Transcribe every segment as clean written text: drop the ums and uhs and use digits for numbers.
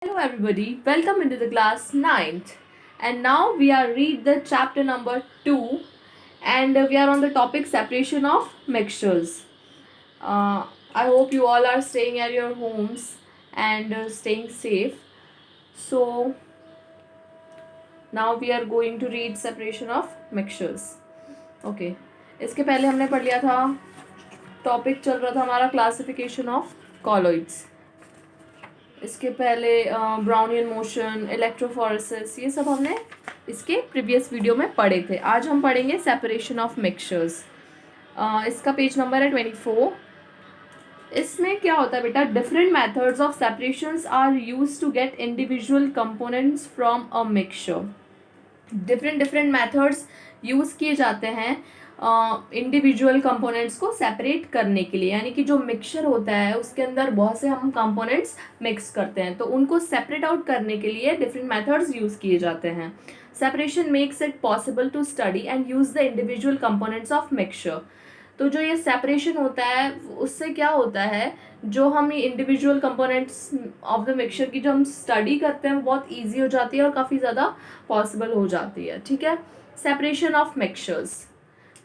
Hello everybody, welcome into the class 9th, and now we are read the chapter number 2, and we are on the topic separation of mixtures. I hope you all are staying at your homes and staying safe. So now we are going to read separation of mixtures. Okay, इसके पहले हमने पढ़ लिया था, topic चल रहा था हमारा क्लासिफिकेशन ऑफ कॉलॉइड्स। इसके पहले ब्राउनियन मोशन, इलेक्ट्रोफोरेसिस, ये सब हमने इसके प्रीवियस वीडियो में पढ़े थे। आज हम पढ़ेंगे सेपरेशन ऑफ मिक्सचर्स। इसका पेज नंबर है 24। इसमें क्या होता है बेटा, different methods of separations are used to get individual components from a mixture. Different methods use किए जाते हैं इंडिविजुअल कंपोनेंट्स को सेपरेट करने के लिए, यानी कि जो मिक्सचर होता है उसके अंदर बहुत से हम कंपोनेंट्स मिक्स करते हैं, तो उनको सेपरेट आउट करने के लिए डिफरेंट मेथड्स यूज़ किए जाते हैं। Separation makes it possible to study and use the individual components of mixture. तो जो ये सेपरेशन होता है उससे क्या होता है, जो हम ये individual components of the mixture की जो हम स्टडी करते हैं वो बहुत ईजी हो जाती है और काफ़ी ज़्यादा पॉसिबल हो जाती है। ठीक है, separation of mixtures.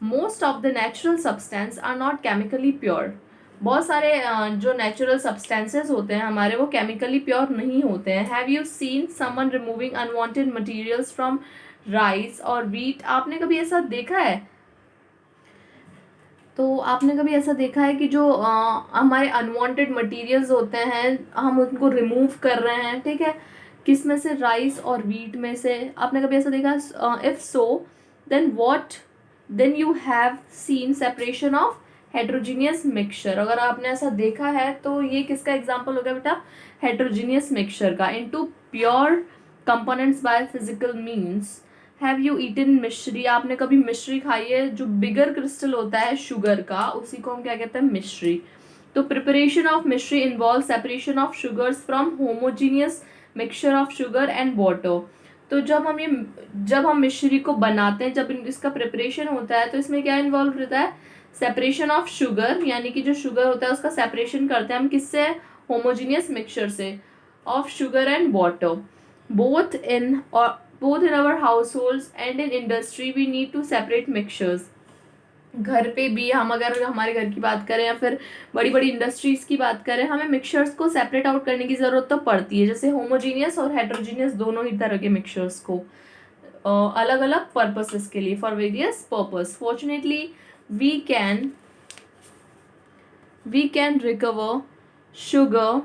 Most of the natural substance are not chemically pure. बहुत सारे जो नेचुरल सब्सटेंसेस होते हैं हमारे, वो केमिकली प्योर नहीं होते हैं। Have you seen someone removing unwanted materials from rice और व्हीट? आपने कभी ऐसा देखा है? तो आपने कभी ऐसा देखा है कि जो हमारे अनवांटेड मटेरियल्स होते हैं हम उनको रिमूव कर रहे हैं, ठीक है, किस में से? राइस और व्हीट में से। आपने कभी ऐसा देखा? If so then you have seen separation of heterogeneous mixture. अगर आपने ऐसा देखा है तो ये किसका एग्जाम्पल हो गया बेटा? हेट्रोजीनियस मिक्सचर का। Into pure components by physical means. Have you eaten mishri? आपने कभी मिश्री खाई है? जो बिगर क्रिस्टल होता है शुगर का, उसी को हम क्या कहते हैं? मिश्री। तो प्रिपरेशन ऑफ मिश्री involve separation of sugars from homogeneous mixture of sugar and water. तो जब हम मिश्री को बनाते हैं, जब इसका प्रिपरेशन होता है, तो इसमें क्या इन्वॉल्व रहता है? सेपरेशन ऑफ शुगर, यानी कि जो शुगर होता है उसका सेपरेशन करते हैं हम किससे? होमोजीनियस मिक्सचर से, of sugar and water. Both in our households and in industry we need to separate mixtures. घर पे भी हम, अगर हमारे घर की बात करें या फिर बड़ी बड़ी इंडस्ट्रीज की बात करें, हमें मिक्सचर्स को सेपरेट आउट करने की ज़रूरत तो पड़ती है, जैसे होमोजीनियस और हेट्रोजीनियस दोनों ही तरह के मिक्सचर्स को अलग अलग पर्पसेस के लिए, for various purpose. Fortunately we can recover sugar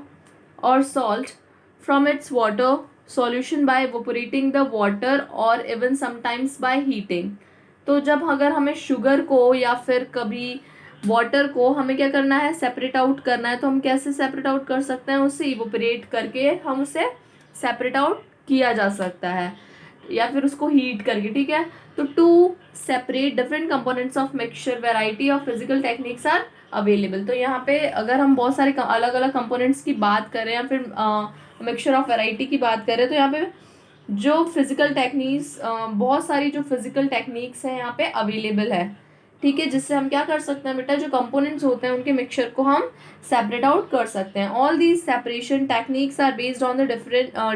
or salt from its water solution by evaporating the water or even sometimes by heating। तो जब अगर हमें शुगर को या फिर कभी वाटर को हमें क्या करना है? सेपरेट आउट करना है, तो हम कैसे सेपरेट आउट कर सकते हैं? उससे इवोपरेट करके हम उसे सेपरेट आउट किया जा सकता है, या फिर उसको हीट करके, ठीक है। तो to separate different components of mixture variety of physical techniques are available. तो यहाँ पे अगर हम बहुत सारे अलग अलग कंपोनेंट्स की बात करें या फिर मिक्सचर ऑफ वैरायटी की बात करें, तो यहाँ पे जो फिजिकल टेक्निक्स, बहुत सारी जो फिजिकल टेक्निक्स हैं यहाँ पे अवेलेबल है, ठीक है, जिससे हम क्या कर सकते हैं बेटा? जो कंपोनेंट्स होते हैं उनके मिक्सचर को हम सेपरेट आउट कर सकते हैं। All these separation techniques are based on the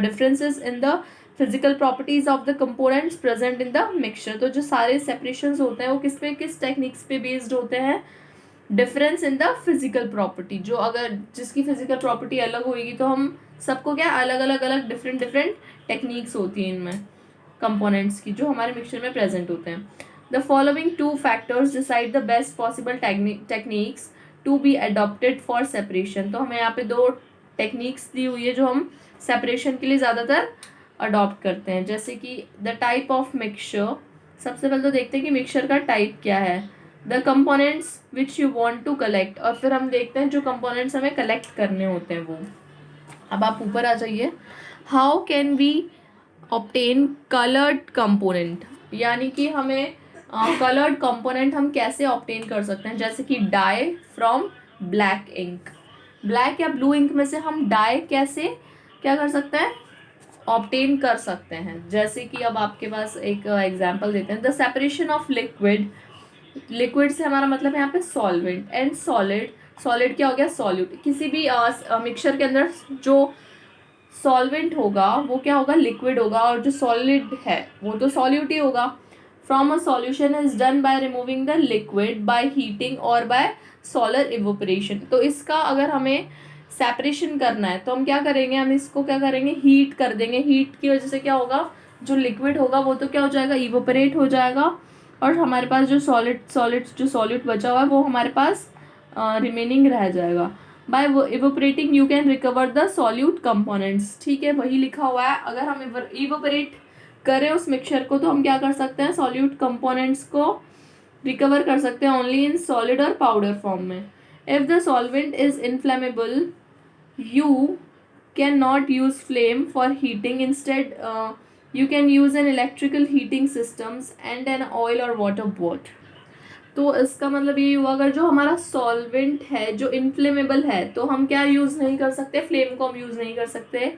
differences in the physical properties of the components present in the mixture. तो जो सारे सेपरेशंस होते हैं वो किस टेक्निक्स पे बेस्ड होते हैं? Difference in the physical property. जो अगर जिसकी फिजिकल प्रॉपर्टी अलग होगी तो हम सबको क्या अलग डिफरेंट टेक्निक्स होती हैं इनमें कंपोनेंट्स की, जो हमारे मिक्सचर में प्रेजेंट होते हैं। The following two factors decide the best possible techniques to be adopted for separation. तो हमें यहाँ पे दो टेक्निक्स दी हुई है जो हम सेपरेशन के लिए ज़्यादातर अडॉप्ट करते हैं, जैसे कि द टाइप ऑफ मिक्सचर। सबसे पहले तो देखते हैं कि मिक्सचर का टाइप क्या है। The components which you want to collect, और फिर हम देखते हैं जो कंपोनेंट्स हमें कलेक्ट करने होते हैं वो। अब आप ऊपर आ जाइए। How can we obtain coloured component, यानी कि हमें कलर्ड कंपोनेंट हम कैसे ऑब्टेन कर सकते हैं? जैसे कि dye from black ink. Black या ब्लू इंक में से हम डाई कैसे क्या कर सकते हैं? ऑब्टेन कर सकते हैं। जैसे कि अब आपके पास एक एग्जांपल देते हैं। द सेपरेशन ऑफ लिक्विड से हमारा मतलब है यहाँ पे सॉल्वेंट, एंड सॉलिड क्या हो गया? सॉल्यूट। किसी भी मिक्सचर के अंदर जो सॉल्वेंट होगा वो क्या होगा, लिक्विड होगा, और जो सॉलिड है वो तो सॉल्यूट ही होगा। From a solution is done by removing the liquid by heating और बाय सोलर इवोपरेशन। तो इसका अगर हमें सेपरेशन करना है तो हम क्या करेंगे, हम इसको क्या करेंगे, हीट कर देंगे। हीट की वजह से क्या होगा, जो लिक्विड होगा वो तो क्या हो जाएगा, इवोपरेट हो जाएगा, और हमारे पास जो सॉलिड बचा हुआ है वो हमारे पास रिमेनिंग रह जाएगा। By evaporating you can recover the solute components. ठीक है, वही लिखा हुआ है। अगर हम इवोपरेट करें उस मिक्सचर को तो हम क्या कर सकते हैं, सॉल्यूट कंपोनेंट्स को रिकवर कर सकते हैं ओनली इन सॉलिड और पाउडर फॉर्म में। If the solvent is inflammable you cannot use flame for heating. Instead, you can use an electrical heating systems and an oil or water both. तो इसका मतलब ये हुआ, अगर जो हमारा सॉल्वेंट है जो इनफ्लेमेबल है तो हम क्या यूज़ नहीं कर सकते, फ्लेम को हम यूज़ नहीं कर सकते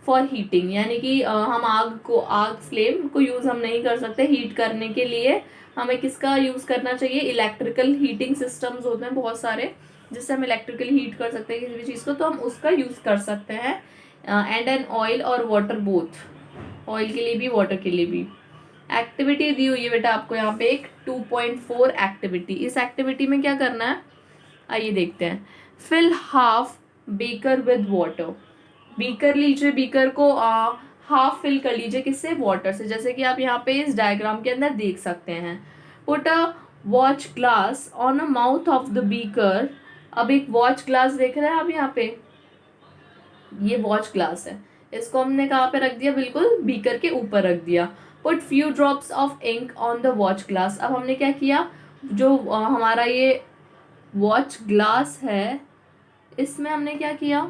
फॉर हीटिंग, यानी कि हम आग फ्लेम को यूज़ हम नहीं कर सकते हीट करने के लिए। हमें किसका यूज़ करना चाहिए, इलेक्ट्रिकल हीटिंग सिस्टम्स होते हैं बहुत सारे जिससे हम इलेक्ट्रिकली हीट कर सकते हैं किसी भी चीज़ को, तो हम उसका यूज़ कर सकते हैं। एंड एन ऑयल और वाटर बोथ, ऑयल के लिए भी वाटर के लिए भी। एक्टिविटी दी हुई है बेटा आपको यहाँ पे एक 2.4 एक्टिविटी। इस एक्टिविटी में क्या करना है, आइए देखते हैं। Fill half beaker with water. Beaker लीजिए, बीकर को हाफ फिल कर लीजिए, किससे, वाटर से, जैसे कि आप यहाँ पे इस डायग्राम के अंदर देख सकते हैं। Put a watch glass on a mouth of the beaker. अब एक वॉच ग्लास देख रहे हैं आप यहाँ पे, ये वॉच ग्लास है, इसको हमने कहाँ पे रख दिया, बिल्कुल बीकर के ऊपर रख दिया। Put few drops of ink on the watch glass. अब हमने क्या किया, जो हमारा ये वॉच ग्लास है इसमें हमने क्या किया,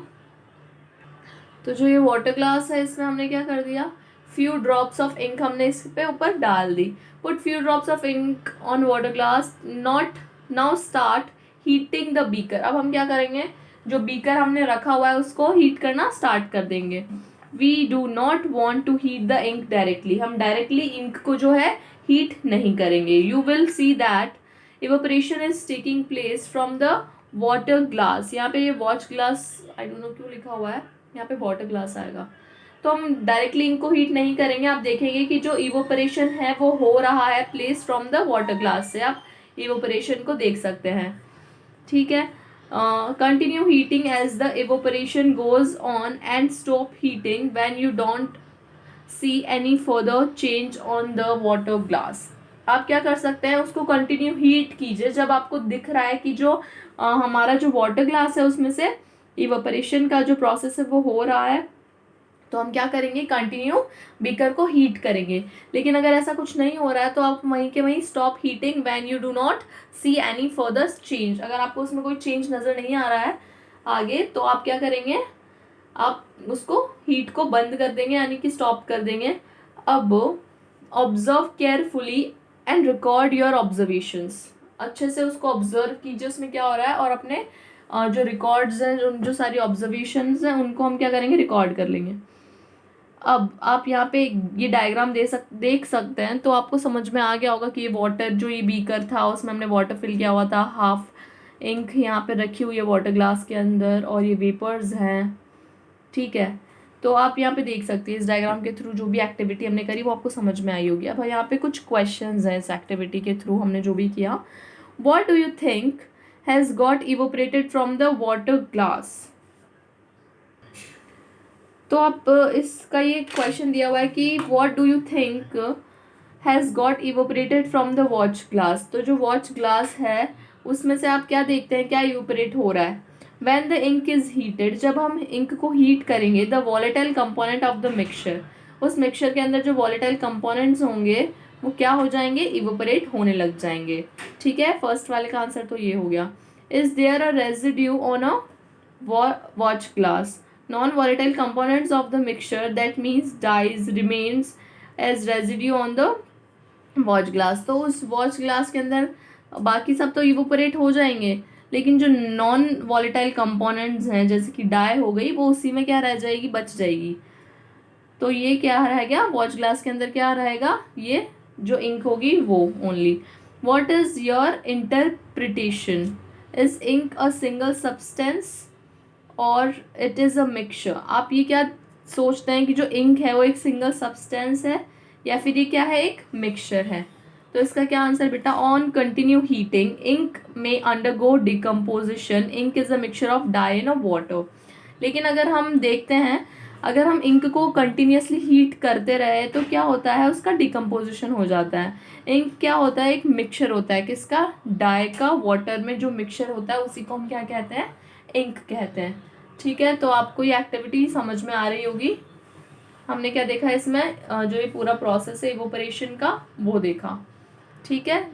तो जो ये वाटर ग्लास है इसमें हमने क्या कर दिया, फ्यू ड्रॉप्स ऑफ इंक हमने इस पे ऊपर डाल दी। Put few drops of ink on water glass, not now start heating the beaker. अब हम क्या करेंगे, जो बीकर हमने रखा हुआ है उसको हीट करना स्टार्ट कर देंगे। We do not want to heat the ink directly. हम डायरेक्टली इंक को जो है हीट नहीं करेंगे। You will see that evaporation is taking place from the water glass. यहाँ पे ये watch glass, I don't know क्यों लिखा हुआ है, यहाँ पे वाटर ग्लास आएगा। तो हम डायरेक्टली इनको हीट नहीं करेंगे। आप देखेंगे कि जो इवोपरेशन है वो हो रहा है place from the water glass से, आप इवोपरेशन को देख सकते हैं। ठीक है, continue heating as the evaporation goes on and stop heating when you don't see any further change on the water glass. आप क्या कर सकते हैं, उसको कंटिन्यू हीट कीजिए जब आपको दिख रहा है कि जो हमारा जो वाटर ग्लास है उसमें से इवेपोरेशन का जो प्रोसेस है वो हो रहा है, तो हम क्या करेंगे, कंटिन्यू बीकर को हीट करेंगे। लेकिन अगर ऐसा कुछ नहीं हो रहा है तो आप वहीं के वहीं stop heating when you do not C any further change. अगर आपको उसमें कोई चेंज नज़र नहीं आ रहा है आगे, तो आप क्या करेंगे, आप उसको हीट को बंद कर देंगे, यानी कि स्टॉप कर देंगे। अब observe carefully and record your observations. अच्छे से उसको ऑब्जर्व कीजिए उसमें क्या हो रहा है, और अपने जो रिकॉर्ड्स हैं, जो सारी ऑब्जर्वेशंस हैं उनको हम क्या करेंगे, रिकॉर्ड कर लेंगे। अब आप यहाँ पे ये डायग्राम देख सकते हैं, तो आपको समझ में आ गया होगा कि ये वाटर, जो ये बीकर था उसमें हमने वाटर फिल किया हुआ था, हाफ इंक यहाँ पे रखी हुई है वाटर ग्लास के अंदर, और ये वेपर्स हैं। ठीक है, तो आप यहाँ पे देख सकते हैं इस डायग्राम के थ्रू जो भी एक्टिविटी हमने करी वो आपको समझ में आई होगी। अब यहाँ पे कुछ क्वेश्चंस हैं इस एक्टिविटी के थ्रू हमने जो भी किया। What do you think has got evaporated from the water glass. तो आप इसका ये क्वेश्चन दिया हुआ है कि what do you think has got evaporated from the watch glass. तो जो वॉच ग्लास है उसमें से आप क्या देखते हैं, क्या इवोपरेट हो रहा है। When the ink is heated, जब हम इंक को हीट करेंगे, the volatile component of the mixture, उस मिक्सचर के अंदर जो volatile components होंगे वो क्या हो जाएंगे, इवोपरेट होने लग जाएंगे। ठीक है, फर्स्ट वाले का आंसर तो ये हो गया। Is there a residue on a watch glass? Non-volatile components of the mixture, that means dyes, remains as residue on the watch glass। तो उस watch glass के अंदर बाकी सब तो इवोपरेट हो जाएंगे, लेकिन जो नॉन वॉलेटाइल कंपोनेंट्स हैं जैसे कि डाई हो गई वो उसी में क्या रह जाएगी, बच जाएगी। तो ये क्या रहेगा, वॉच ग्लास के अंदर क्या रहेगा, ये जो इंक होगी वो only. What is your interpretation, is ink a single substance और इट इज़ अ मिक्सचर। आप ये क्या सोचते हैं कि जो इंक है वो एक सिंगल सब्सटेंस है या फिर ये क्या है, एक मिक्सचर है। तो इसका क्या आंसर बेटा, ऑन कंटिन्यू हीटिंग इंक में undergo decomposition, ink is a mixture of dye and water. लेकिन अगर हम देखते हैं, अगर हम इंक को कंटिन्यूसली हीट करते रहे तो क्या होता है, उसका डिकम्पोजिशन हो जाता है। इंक क्या होता है, एक मिक्सचर होता है किसका, डाई का, वाटर में जो मिक्सचर होता है उसी को हम क्या कहते हैं, इंक कहते हैं। ठीक है, तो आपको ये एक्टिविटी समझ में आ रही होगी। हमने क्या देखा इसमें, जो ये पूरा प्रोसेस है इवोपरेशन का वो देखा। ठीक है,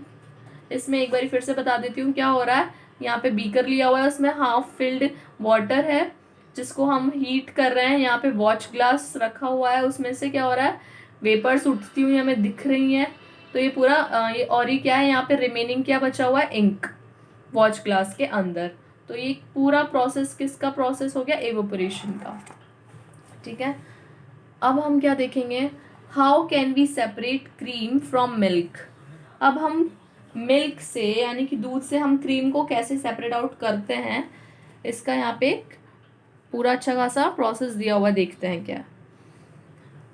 इसमें एक बार फिर से बता देती हूँ क्या हो रहा है। यहाँ पे बीकर लिया हुआ है, उसमें हाफ फिल्ड वाटर है जिसको हम हीट कर रहे हैं। यहाँ पे वॉच ग्लास रखा हुआ है, उसमें से क्या हो रहा है, वेपर्स उठती हुई हमें दिख रही हैं। तो ये पूरा ये और ये क्या है, यहाँ पे रिमेनिंग क्या बचा हुआ है, इंक वॉच ग्लास के अंदर। तो ये पूरा प्रोसेस किसका प्रोसेस हो गया, एवोपरेशन का। ठीक है, अब हम क्या देखेंगे, how can we separate cream from milk. अब हम मिल्क से यानी कि दूध से हम क्रीम को कैसे सेपरेट आउट करते हैं, इसका यहाँ पे एक पूरा अच्छा खासा प्रोसेस दिया हुआ, देखते हैं क्या।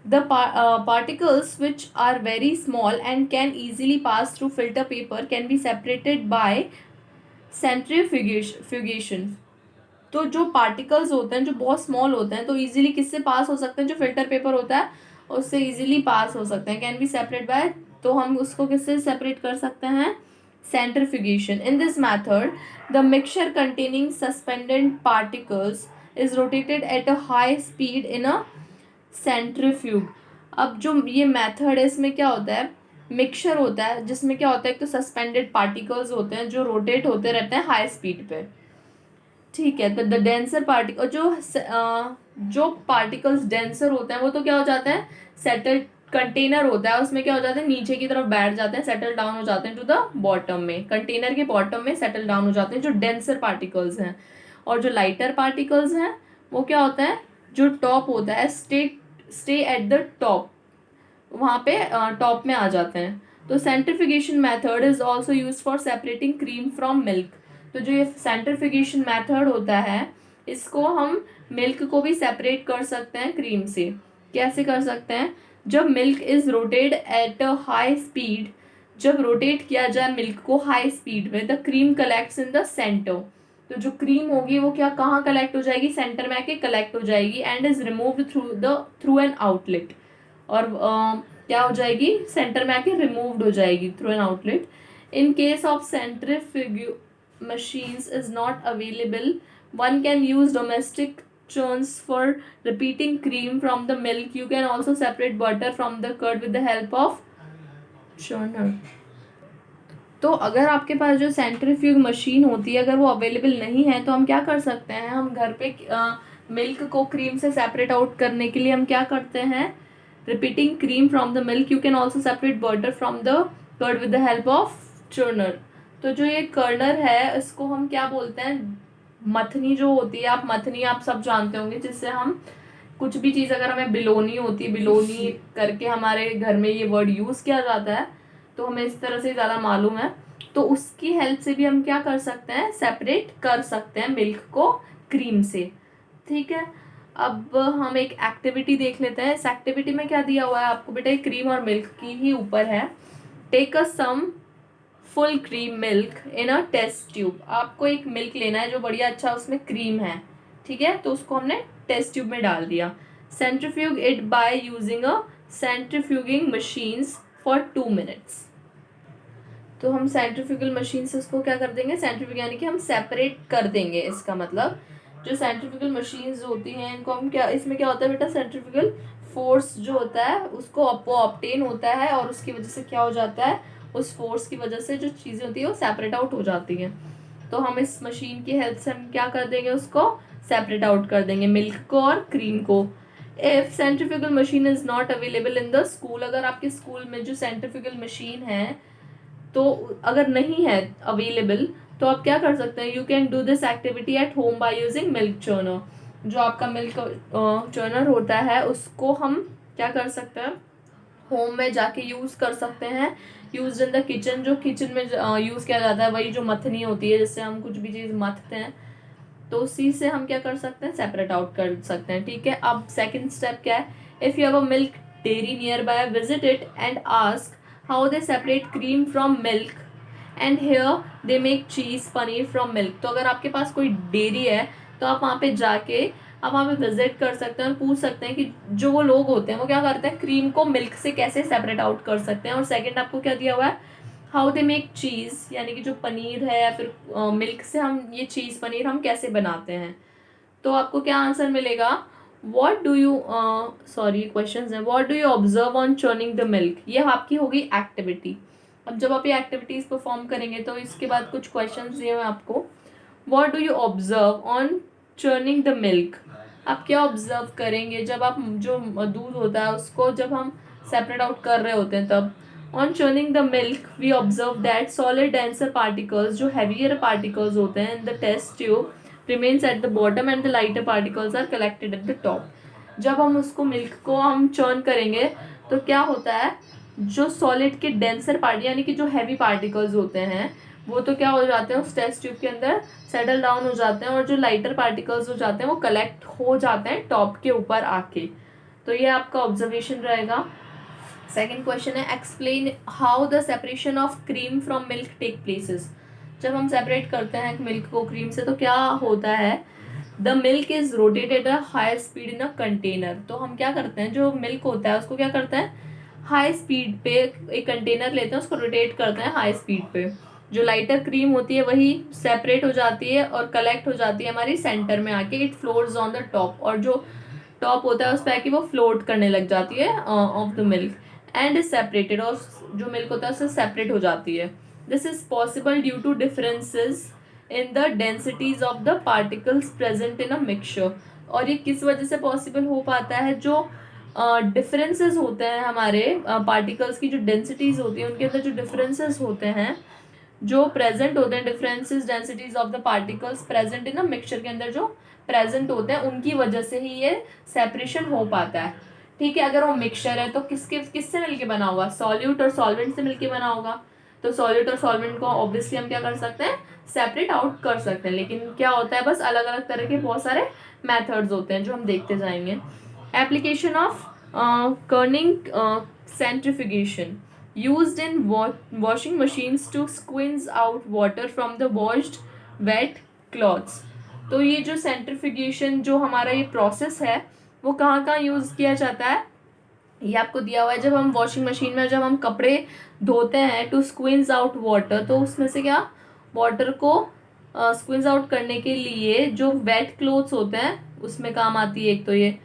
The particles which are very small and can easily pass through filter paper can be separated by centrifugation। तो जो पार्टिकल्स होते हैं जो बहुत स्मॉल होते हैं तो इजीली किससे पास हो सकते हैं, जो फिल्टर पेपर होता है उससे इजीली पास हो सकते हैं। कैन बी सेपरेट बाय, तो हम उसको किससे सेपरेट कर सकते हैं, centrifugation। In this method, the mixture containing suspended particles is rotated at a high speed in a centrifuge। अब जो ये मेथड है इसमें क्या होता है, मिक्सचर होता है जिसमें क्या होता है, एक तो सस्पेंडेड पार्टिकल्स होते हैं जो रोटेट होते रहते हैं हाई स्पीड पे। ठीक है, तो द डेंसर पार्टिकल, जो पार्टिकल्स डेंसर होते हैं वो तो क्या हो जाते हैं, सेटल कंटेनर होता है उसमें क्या हो जाते हैं, नीचे की तरफ बैठ जाते हैं, सेटल डाउन हो जाते हैं टू द बॉटम में, कंटेनर के बॉटम में सेटल डाउन हो जाते हैं जो डेंसर पार्टिकल्स हैं। और जो लाइटर पार्टिकल्स हैं वो क्या होता है, जो टॉप होता है, स्टे एट द टॉप, वहाँ पे टॉप में आ जाते हैं। तो centrifugation method is also use for separating cream from milk. तो जो ये सेंट्रीफ्यूगेशन मेथड होता है इसको हम मिल्क को भी सेपरेट कर सकते हैं क्रीम से। कैसे कर सकते हैं, जब milk is rotate at a high speed, जब रोटेट किया जाए मिल्क को हाई स्पीड में, the cream collects in the centre. तो जो क्रीम होगी वो क्या कहाँ कलेक्ट हो जाएगी, सेंटर में आके कलेक्ट हो जाएगी and is removed through an outlet. और क्या हो जाएगी, सेंटर में आके रिमूव्ड हो जाएगी through an outlet. In case of centrifuge machines is not available, one can use domestic churns for repeating cream from the milk. You can also separate butter from the curd with the help of churner। तो अगर आपके पास जो centrifuge machine होती है अगर वो available नहीं है तो हम क्या कर सकते हैं, हम घर पे मिल्क को क्रीम से सेपरेट आउट करने के लिए हम क्या करते हैं, repeating cream from the milk. You can also separate butter from the curd with the help of churner. तो जो ये कर्नर है इसको हम क्या बोलते हैं, मथनी जो होती है, आप मथनी आप सब जानते होंगे, जिससे हम कुछ भी चीज़ अगर हमें बिलोनी होती है, बिलोनी करके हमारे घर में ये वर्ड यूज़ किया जाता है तो हमें इस तरह से ज़्यादा मालूम है। तो उसकी हेल्प से भी हम क्या कर सकते हैं, सेपरेट कर सकते हैं मिल्क को क्रीम से। ठीक है, अब हम एक एक्टिविटी देख लेते हैं। इस एक्टिविटी में क्या दिया हुआ है आपको बेटा, क्रीम और मिल्क की ही ऊपर है। Take a some full cream milk in a test tube. आपको एक मिल्क लेना है जो बढ़िया अच्छा उसमें क्रीम है, ठीक है, तो उसको हमने टेस्ट ट्यूब में डाल दिया। Centrifuge it by using a centrifuging machines for 2 minutes. तो हम सेंट्रीफ्यूगल मशीन से उसको क्या कर देंगे, सेंट्रीफ्यूग यानी कि हम सेपरेट कर देंगे। इसका मतलब जो सेंट्रीफ्यूगल मशीन्स होती हैं इनको हम क्या, इसमें क्या होता है बेटा, सेंट्रीफ्यूगल फोर्स जो होता है उसको ऑब्टेन होता है और उसकी वजह से क्या हो जाता है, उस फोर्स की वजह से जो चीज़ें होती है वो सेपरेट आउट हो जाती हैं। तो हम इस मशीन की हेल्प से हम क्या कर देंगे, उसको सेपरेट आउट कर देंगे मिल्क को और क्रीम को। If centrifugal machine is not available in the school, अगर आपके स्कूल में जो सेंट्रीफ्यूगल मशीन है तो अगर नहीं है अवेलेबल तो आप क्या कर सकते हैं, you can do this activity at home by using milk churner. जो आपका मिल्क चर्नर होता है उसको हम क्या कर सकते हैं, होम में जाके यूज़ कर सकते हैं। यूज इन द किचन, जो किचन में यूज़ किया जाता है वही जो मथनी होती है जिससे हम कुछ भी चीज़ मथते हैं, तो उसी से हम क्या कर सकते हैं, सेपरेट आउट कर सकते हैं। ठीक है, अब सेकंड स्टेप क्या है, if you have a milk dairy nearby, visit it and ask how they separate cream from milk and here they make cheese paneer from milk. तो अगर आपके पास कोई डेयरी है तो आप वहाँ पे जाके आप वहाँ पे विजिट कर सकते हैं और पूछ सकते हैं कि जो वो लोग होते हैं वो क्या करते हैं, क्रीम को मिल्क से कैसे सेपरेट आउट कर सकते हैं। और सेकंड आपको क्या दिया हुआ है, हाउ दे मेक चीज़, यानी कि जो पनीर है या फिर मिल्क से हम ये चीज़ पनीर हम कैसे बनाते हैं। तो आपको क्या आंसर मिलेगा, what do you sorry question है, what do you observe on churning the milk. ये आपकी होगी एक्टिविटी। अब जब आप ये एक्टिविटीज़ परफॉर्म करेंगे तो इसके बाद कुछ क्वेश्चन दिए हुए आपको, what do you observe on churning the milk. आप क्या ऑब्जर्व करेंगे जब आप जो दूध होता है उसको जब हम सेपरेट आउट कर रहे होते हैं तब। On churning the milk we observe that solid denser particles, जो हैवियर पार्टिकल्स होते हैं in the test tube remains at the bottom and the lighter particles are collected at the top. जब हम उसको मिल्क को हम चर्न करेंगे तो क्या होता है, जो सॉलिड के डेंसर पार्टी यानी कि जो हैवी पार्टिकल्स होते हैं वो तो क्या हो जाते हैं उस टेस्ट ट्यूब के अंदर सेटल डाउन हो जाते हैं, और जो लाइटर पार्टिकल्स हो जाते हैं वो कलेक्ट हो जाते हैं टॉप के ऊपर आके। तो ये आपका ऑब्जर्वेशन रहेगा। सेकेंड क्वेश्चन है, explain how the separation of cream from milk take places. जब हम सेपरेट करते हैं मिल्क को क्रीम से तो क्या होता है, the milk is rotated a high speed in a container. तो हम क्या करते हैं, जो मिल्क होता है उसको क्या करते हैं, हाई स्पीड पे एक कंटेनर लेते हैं, उसको रोटेट करते हैं हाई स्पीड पे। जो लाइटर क्रीम होती है वही सेपरेट हो जाती है और कलेक्ट हो जाती है हमारी सेंटर में आके, it floats on the top, और जो टॉप होता है उस पर आके वो फ्लोट करने लग जाती है of the milk and is separated, और जो मिल्क होता है उससे सेपरेट हो जाती है। This is possible due to differences in the densities of the particles present in a mixture. और ये किस वजह से पॉसिबल हो पाता है, जो डिफरेंसेस होते हैं हमारे पार्टिकल्स की जो डेंसिटीज होती है उनके अंदर जो डिफरेंसेस होते हैं, जो प्रेजेंट होते हैं, differences densities of the particles present in a mixture के अंदर जो प्रेजेंट होते हैं उनकी वजह से ही ये सेपरेशन हो पाता है। ठीक है, अगर वो मिक्सचर है तो किससे मिलके बना होगा, सॉल्यूट और सॉल्वेंट से मिलके बना होगा। तो सॉल्यूट और सॉल्वेंट को ऑब्वियसली हम क्या कर सकते हैं, सेपरेट आउट कर सकते हैं। लेकिन क्या होता है, बस अलग अलग तरह के बहुत सारे मेथड्स होते हैं जो हम देखते जाएंगे। Application of Corning सेंट्रिफिकेशन used in washing machines to squeeze out water from the washed wet cloths। तो ये जो सेंट्रिफिकेशन जो हमारा ये प्रोसेस है वो कहाँ कहाँ यूज़ किया जाता है, ये आपको दिया हुआ है। जब हम वॉशिंग मशीन में जब हम कपड़े धोते हैं टू स्क्वीज आउट वाटर, तो उसमें से क्या वाटर को स्क्वीज आउट करने के लिए जो वेट क्लोथ्स होते हैं उसमें काम आती है। एक तो ये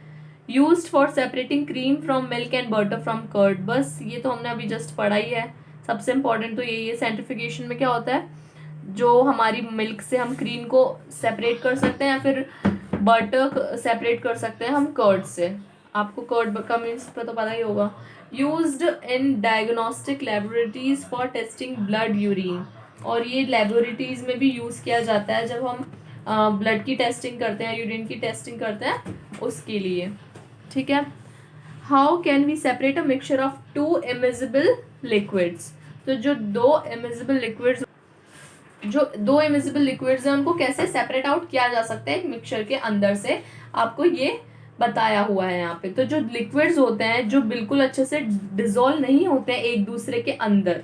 used for separating cream from milk and butter from curd. बस ये तो हमने अभी जस्ट पढ़ा ही है। सबसे इम्पोर्टेंट तो यही है, सेंट्रिफिकेशन में क्या होता है, जो हमारी मिल्क से हम क्रीम को सेपरेट कर सकते हैं या फिर बटर सेपरेट कर सकते हैं हम कर्ड से। आपको कर्ड का मीन्स तो पता ही होगा। Used in diagnostic laboratories for testing blood urine, और ये लेबोरेटरीज में भी यूज़ किया जाता है जब हम ब्लड की टेस्टिंग करते हैं, यूरिन की टेस्टिंग करते हैं उसके लिए। ठीक है, how can we separate a mixture of two immiscible liquids. तो जो दो इमिजिबल लिक्विड्स हैं उनको कैसे सेपरेट आउट किया जा सकता है एक मिक्सचर के अंदर से, आपको ये बताया हुआ है यहाँ पे। तो जो लिक्विड्स होते हैं जो बिल्कुल अच्छे से डिजोल्व नहीं होते हैं एक दूसरे के अंदर,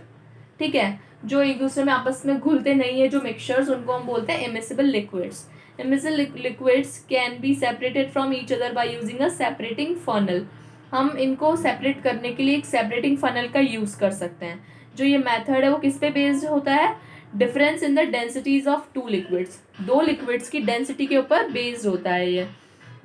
ठीक है, जो एक दूसरे में आपस में घुलते नहीं है जो मिक्सचर्स, उनको हम बोलते हैं immiscible liquids. Immiscible liquids can be separated from each other by using a separating funnel. हम इनको सेपरेट करने के लिए एक सेपरेटिंग फनल का यूज़ कर सकते हैं। जो ये मेथड है वो किस पे बेस्ड होता है, difference in the densities of two liquids, दो लिक्विड्स की डेंसिटी के ऊपर बेस्ड होता है ये।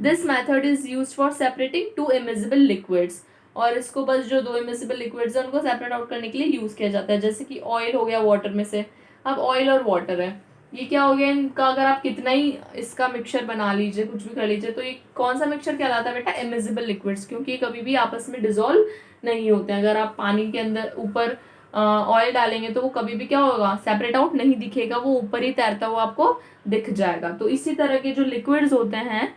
This method is use for separating two immiscible liquids, और इसको बस जो दो इमिसिबल लिक्विड्स हैं उनको सेपरेट आउट करने के लिए यूज़ किया जाता है। जैसे कि ऑयल हो गया वाटर में से, अब ऑयल और वाटर है, ये क्या हो गया, इनका अगर आप कितना ही इसका मिक्सचर बना लीजिए, कुछ भी कर लीजिए, तो ये कौन सा मिक्सचर कहलाता है बेटा, इमिजिबल लिक्विड्स, क्योंकि ये कभी भी आपस में डिजोल्व नहीं होते हैं। अगर आप पानी के अंदर ऊपर ऑयल डालेंगे तो वो कभी भी क्या होगा, सेपरेट आउट नहीं दिखेगा, वो ऊपर ही तैरता हुआ आपको दिख जाएगा। तो इसी तरह के जो लिक्विड्स होते हैं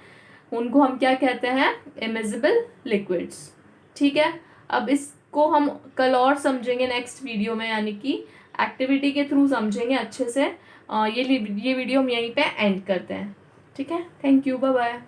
उनको हम क्या कहते हैं, इमिजिबल लिक्विड्स। ठीक है, अब इसको हम कल और समझेंगे नेक्स्ट वीडियो में, यानी कि एक्टिविटी के थ्रू समझेंगे अच्छे से। ये वीडियो हम यहीं पे एंड करते हैं। ठीक है, थैंक यू, बाय बाय।